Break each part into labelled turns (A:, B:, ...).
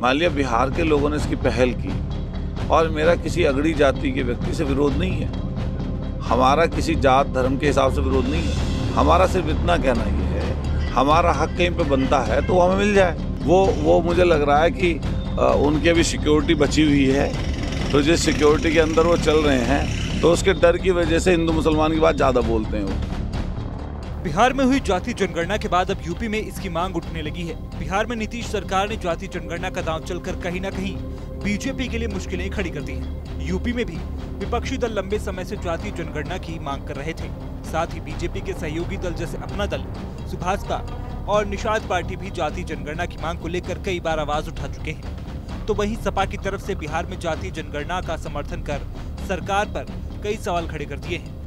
A: मान लिया बिहार के लोगों ने इसकी पहल की और मेरा किसी अगड़ी जाति के व्यक्ति से विरोध नहीं है, हमारा किसी जात धर्म के हिसाब से विरोध नहीं है। हमारा सिर्फ इतना कहना ये है, हमारा हक कहीं पे बनता है तो हमें मिल जाए। वो मुझे लग रहा है कि उनकी अभी सिक्योरिटी बची हुई है, तो जिस सिक्योरिटी के अंदर वो चल रहे हैं तो उसके डर की वजह से हिंदू मुसलमान की बात ज़्यादा बोलते हैं वो।
B: बिहार में हुई जाति जनगणना के बाद अब यूपी में इसकी मांग उठने लगी है। बिहार में नीतीश सरकार ने जाति जनगणना का दांव चलकर कहीं न कहीं बीजेपी के लिए मुश्किलें खड़ी कर दी हैं। यूपी में भी विपक्षी दल लंबे समय से जाति जनगणना की मांग कर रहे थे। साथ ही बीजेपी के सहयोगी दल जैसे अपना दल, सुभाषपा और निषाद पार्टी भी जाति जनगणना की मांग को लेकर कई बार आवाज उठा चुके हैं। तो वहीं सपा की तरफ से बिहार में जाति जनगणना का समर्थन कर सरकार पर कई सवाल खड़े कर दिए हैं।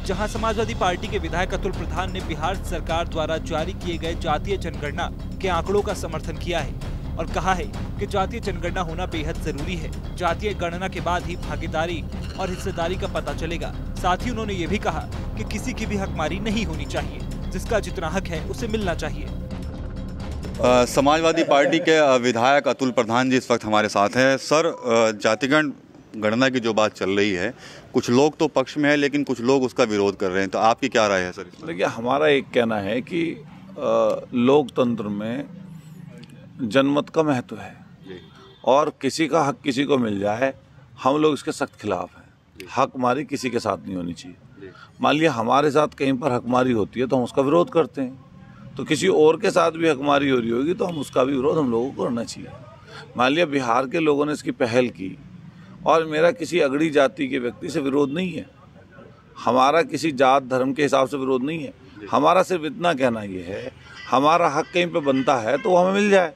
B: जहां समाजवादी पार्टी के विधायक अतुल प्रधान ने बिहार सरकार द्वारा जारी किए गए जातीय जनगणना के आंकड़ों का समर्थन किया है और कहा है कि जातीय जनगणना होना बेहद जरूरी है। जातीय गणना के बाद ही भागीदारी और हिस्सेदारी का पता चलेगा। साथ ही उन्होंने ये भी कहा कि किसी की भी हकमारी नहीं होनी चाहिए, जिसका जितना हक है उसे मिलना चाहिए।
C: समाजवादी पार्टी के विधायक अतुल प्रधान जी इस वक्त हमारे साथ हैं। सर, जातिगण गणना की जो बात चल रही है, कुछ लोग तो पक्ष में है लेकिन कुछ लोग उसका विरोध कर रहे हैं, तो आपकी क्या राय है सर?
A: देखिए, हमारा एक कहना है कि लोकतंत्र में जनमत का महत्व है और किसी का हक किसी को मिल जाए, हम लोग इसके सख्त खिलाफ हैं। हकमारी किसी के साथ नहीं होनी चाहिए। मान लिया हमारे साथ कहीं पर हकमारी होती है तो हम उसका विरोध करते हैं, तो किसी और के साथ भी हकमारी हो रही होगी तो हम उसका भी विरोध हम लोगों को करना चाहिए। मान लिया बिहार के लोगों ने इसकी पहल की और मेरा किसी अगड़ी जाति के व्यक्ति से विरोध नहीं है, हमारा किसी जात धर्म के हिसाब से विरोध नहीं है। हमारा सिर्फ इतना कहना ये है, हमारा हक कहीं पे बनता है तो हमें मिल जाए।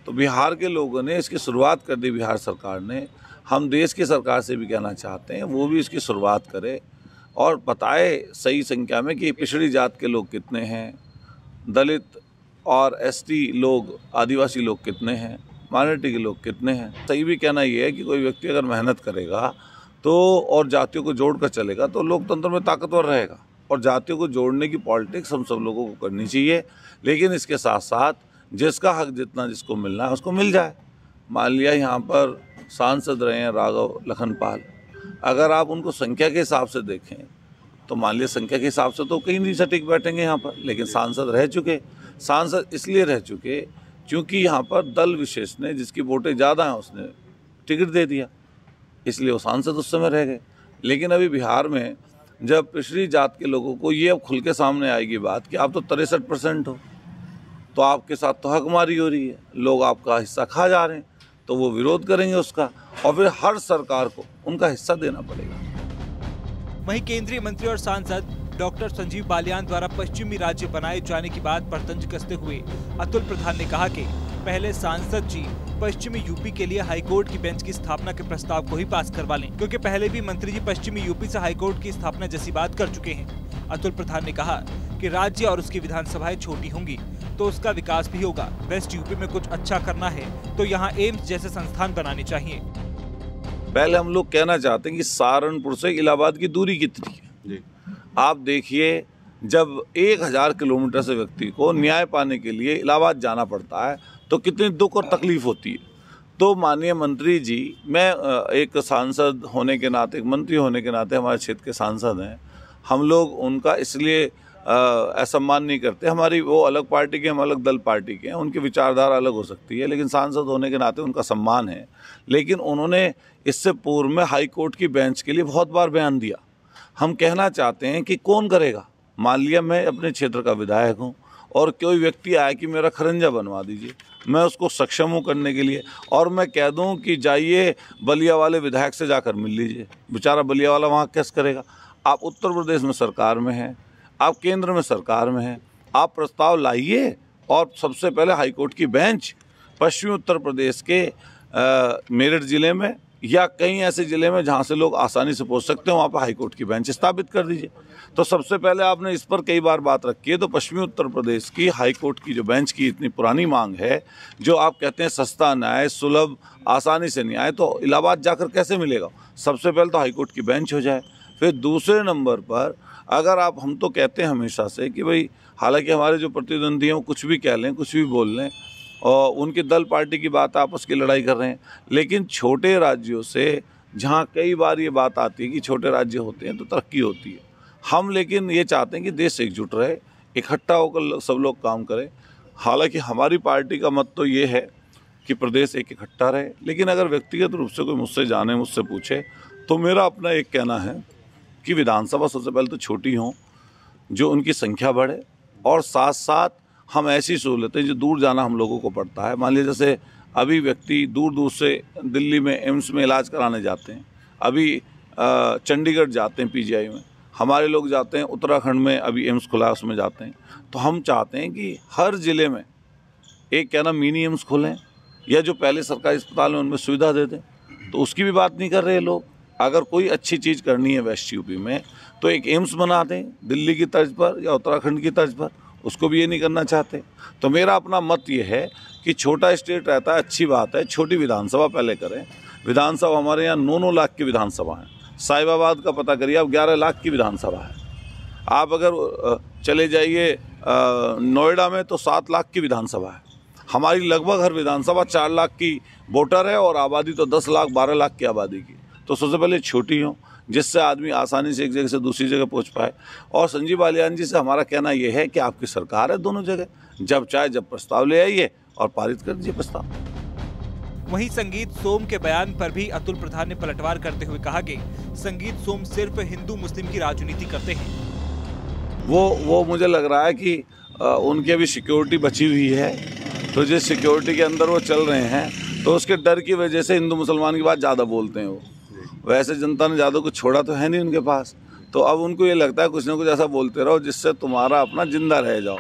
A: तो बिहार के लोगों ने इसकी शुरुआत कर दी, बिहार सरकार ने। हम देश की सरकार से भी कहना चाहते हैं वो भी इसकी शुरुआत करे और बताए सही संख्या में कि पिछड़ी जात के लोग कितने हैं, दलित और एसटी लोग, आदिवासी लोग कितने हैं, माइनॉरिटी के लोग कितने हैं। सही भी कहना ये है कि कोई व्यक्ति अगर मेहनत करेगा तो और जातियों को जोड़कर चलेगा तो लोकतंत्र में ताकतवर रहेगा। और जातियों को जोड़ने की पॉलिटिक्स हम सब लोगों को करनी चाहिए, लेकिन इसके साथ साथ जिसका हक जितना जिसको मिलना है उसको मिल जाए। मान लिया यहाँ पर सांसद रहे हैं राघव लखनपाल, अगर आप उनको संख्या के हिसाब से देखें तो मान लिया संख्या के हिसाब से तो कहीं नहीं सटीक बैठेंगे यहाँ पर, लेकिन सांसद रह चुके। सांसद इसलिए रह चुके क्योंकि यहाँ पर दल विशेष ने, जिसकी वोटें ज़्यादा हैं, उसने टिकट दे दिया, इसलिए वो सांसद उस समय रह गए। लेकिन अभी बिहार में जब पिछड़ी जात के लोगों को ये अब खुल के सामने आएगी बात कि आप तो 63% हो, तो आपके साथ तो हकमारी हो रही है, लोग आपका हिस्सा खा जा रहे हैं, तो वो विरोध करेंगे उसका और फिर हर सरकार को उनका हिस्सा देना पड़ेगा।
B: वहीं केंद्रीय मंत्री और सांसद डॉक्टर संजीव बालियान द्वारा पश्चिमी राज्य बनाए जाने की बात पर तंज कसते हुए अतुल प्रधान ने कहा कि पहले सांसद जी पश्चिमी यूपी के लिए हाईकोर्ट की बेंच की स्थापना के प्रस्ताव को ही पास करवा लें, क्योंकि पहले भी मंत्री जी पश्चिमी यूपी से हाईकोर्ट की स्थापना जैसी बात कर चुके हैं। अतुल प्रधान ने कहा कि राज्य और उसकी विधानसभाएं छोटी होंगी तो उसका विकास भी होगा। वेस्ट यूपी में कुछ अच्छा करना है तो यहाँ एम्स जैसे संस्थान बनाने चाहिए।
A: पहले हम लोग कहना चाहते हैं कि सहारनपुर से इलाहाबाद की दूरी कितनी है। आप देखिए, जब 1000 किलोमीटर से व्यक्ति को न्याय पाने के लिए इलाहाबाद जाना पड़ता है तो कितनी दुख और तकलीफ होती है। तो माननीय मंत्री जी, मैं एक सांसद होने के नाते, एक मंत्री होने के नाते हमारे क्षेत्र के सांसद हैं, हम लोग उनका इसलिए असम्मान नहीं करते। हमारी वो अलग पार्टी के, हम अलग दल पार्टी के हैं, उनकी विचारधारा अलग हो सकती है, लेकिन सांसद होने के नाते उनका सम्मान है। लेकिन उन्होंने इससे पूर्व में हाई कोर्ट की बेंच के लिए बहुत बार बयान दिया। हम कहना चाहते हैं कि कौन करेगा। मान लिया मैं अपने क्षेत्र का विधायक हूँ और कोई व्यक्ति आए कि मेरा खरंजा बनवा दीजिए, मैं उसको सक्षम हूँ करने के लिए, और मैं कह दूँ कि जाइए बलिया वाले विधायक से जाकर मिल लीजिए, बेचारा बलिया वाला वहाँ कैसे करेगा। आप उत्तर प्रदेश में सरकार में हैं, आप केंद्र में सरकार में हैं, आप प्रस्ताव लाइए और सबसे पहले हाईकोर्ट की बेंच पश्चिमी उत्तर प्रदेश के मेरठ ज़िले में या कई ऐसे ज़िले में जहाँ से लोग आसानी से पहुँच सकते हैं, वहाँ पर हाईकोर्ट की बेंच स्थापित कर दीजिए। तो सबसे पहले आपने इस पर कई बार बात रखी है, तो पश्चिमी उत्तर प्रदेश की हाईकोर्ट की जो बेंच की इतनी पुरानी मांग है, जो आप कहते हैं सस्ता न्याय, सुलभ, आसानी से न्याय, तो इलाहाबाद जाकर कैसे मिलेगा। सबसे पहले तो हाईकोर्ट की बेंच हो जाए। फिर दूसरे नंबर पर अगर आप, हम तो कहते हैं हमेशा से कि भाई, हालांकि हमारे जो प्रतिद्वंदी हैं वो कुछ भी कह लें, कुछ भी बोल लें, और उनकी दल पार्टी की बात आपस की लड़ाई कर रहे हैं। लेकिन छोटे राज्यों से, जहाँ कई बार ये बात आती है कि छोटे राज्य होते हैं तो तरक्की होती है, हम लेकिन ये चाहते हैं कि देश एकजुट रहे, इकट्ठा होकर सब लोग काम करें। हालांकि हमारी पार्टी का मत तो ये है कि प्रदेश एक इकट्ठा रहे, लेकिन अगर व्यक्तिगत रूप से कोई मुझसे जाने, मुझसे पूछे, तो मेरा अपना एक कहना है कि विधानसभा सबसे पहले तो छोटी हों, जो उनकी संख्या बढ़े, और साथ साथ हम ऐसी सहूलतें जो दूर जाना हम लोगों को पड़ता है। मान लीजिए जैसे अभी व्यक्ति दूर दूर से दिल्ली में एम्स में इलाज कराने जाते हैं, अभी चंडीगढ़ जाते हैं पीजीआई में, हमारे लोग जाते हैं उत्तराखंड में, अभी एम्स खुला है उसमें जाते हैं। तो हम चाहते हैं कि हर ज़िले में एक मिनी एम्स खोलें, या जो पहले सरकारी अस्पताल में उनमें सुविधा दे दें। तो उसकी भी बात नहीं कर रहे लोग। अगर कोई अच्छी चीज़ करनी है वेस्ट यूपी में तो एक एम्स बना दें दिल्ली की तर्ज पर या उत्तराखंड की तर्ज पर, उसको भी ये नहीं करना चाहते। तो मेरा अपना मत ये है कि छोटा स्टेट रहता है, अच्छी बात है, छोटी विधानसभा पहले करें। विधानसभा हमारे यहाँ 9-9 लाख की विधानसभा है। साहिबाबाद का पता करिए, अब 11 लाख की विधानसभा है। आप अगर चले जाइए नोएडा में तो 7 लाख की विधानसभा है। हमारी लगभग हर विधानसभा 4 लाख की वोटर है और आबादी तो 10 लाख 12 लाख की आबादी की। तो सबसे पहले छोटी हो, जिससे आदमी आसानी से एक जगह से दूसरी जगह पहुंच पाए। और संजीव बालियान जी से हमारा कहना यह है कि आपकी सरकार है दोनों जगह, जब चाहे जब प्रस्ताव ले आइए और पारित कर दीजिए प्रस्ताव।
B: वहीं संगीत सोम के बयान पर भी अतुल प्रधान ने पलटवार करते हुए कहा कि संगीत सोम सिर्फ हिंदू मुस्लिम की राजनीति करते हैं।
A: वो मुझे लग रहा है कि उनकी अभी सिक्योरिटी बची हुई है, तो जिस सिक्योरिटी के अंदर वो चल रहे हैं तो उसके डर की वजह से हिंदू मुसलमान की बात ज़्यादा बोलते हैं वो। वैसे जनता ने ज़्यादा कुछ छोड़ा तो है नहीं उनके पास, तो अब उनको ये लगता है कुछ ना कुछ ऐसा बोलते रहो जिससे तुम्हारा अपना जिंदा रह जाओ।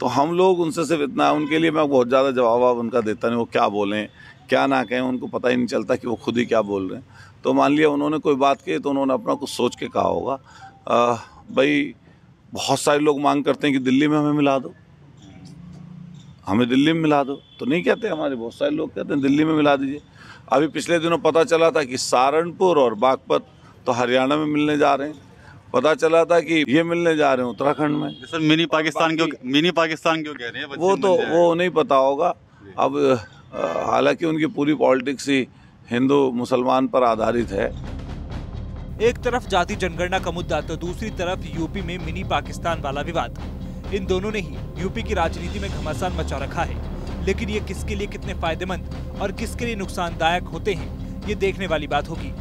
A: तो हम लोग उनसे सिर्फ इतना, उनके लिए मैं बहुत ज़्यादा जवाब उनका देता नहीं, वो क्या बोलें क्या ना कहें उनको पता ही नहीं चलता कि वो खुद ही क्या बोल रहे हैं। तो मान लिया उन्होंने कोई बात कही तो उन्होंने अपना कुछ सोच के कहा होगा। भाई बहुत सारे लोग मांग करते हैं कि दिल्ली में हमें मिला दो, हमें दिल्ली में मिला दो, तो नहीं कहते, हमारे बहुत सारे लोग कहते हैं दिल्ली में मिला दीजिए। अभी पिछले दिनों पता चला था कि सहारनपुर और बागपत तो हरियाणा में मिलने जा रहे हैं, पता चला था कि ये मिलने जा रहे हैं उत्तराखंड में।
C: सर मिनी पाकिस्तान क्यों कह रहे हैं?
A: वो नहीं पता होगा। अब हालांकि उनकी पूरी पॉलिटिक्स ही हिंदू मुसलमान पर आधारित है।
B: एक तरफ जाति जनगणना का मुद्दा तो दूसरी तरफ यूपी में मिनी पाकिस्तान वाला विवाद। इन दोनों ने ही यूपी की राजनीति में घमासान मचा रखा है। लेकिन ये किसके लिए कितने फायदेमंद और किसके लिए नुकसानदायक होते हैं, ये देखने वाली बात होगी।